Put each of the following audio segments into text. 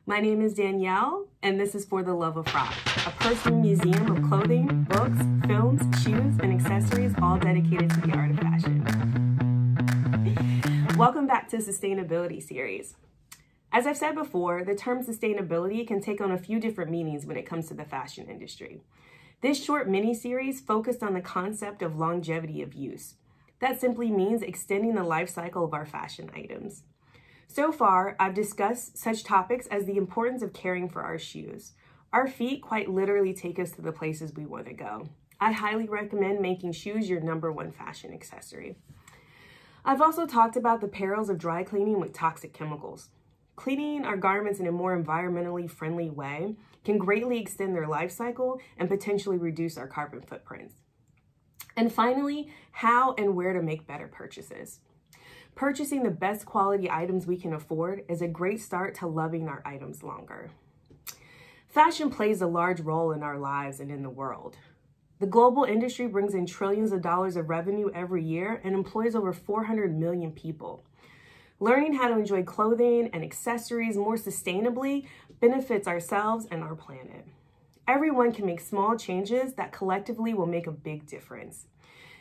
My name is Danielle, and this is For the Love of Frock, a personal museum of clothing, books, films, shoes, and accessories, all dedicated to the art of fashion. Welcome back to Sustainability Series. As I've said before, the term sustainability can take on a few different meanings when it comes to the fashion industry. This short mini-series focused on the concept of longevity of use. That simply means extending the life cycle of our fashion items. So far, I've discussed such topics as the importance of caring for our shoes. Our feet quite literally take us to the places we want to go. I highly recommend making shoes your #1 fashion accessory. I've also talked about the perils of dry cleaning with toxic chemicals. Cleaning our garments in a more environmentally friendly way can greatly extend their life cycle and potentially reduce our carbon footprints. And finally, how and where to make better purchases. Purchasing the best quality items we can afford is a great start to loving our items longer. Fashion plays a large role in our lives and in the world. The global industry brings in trillions of dollars of revenue every year and employs over 400 million people. Learning how to enjoy clothing and accessories more sustainably benefits ourselves and our planet. Everyone can make small changes that collectively will make a big difference.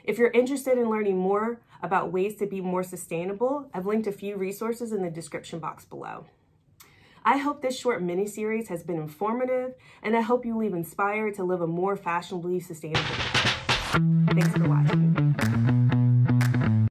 If you're interested in learning more about ways to be more sustainable, I've linked a few resources in the description box below. I hope this short mini-series has been informative, and I hope you leave inspired to live a more fashionably sustainable life. Thanks for watching.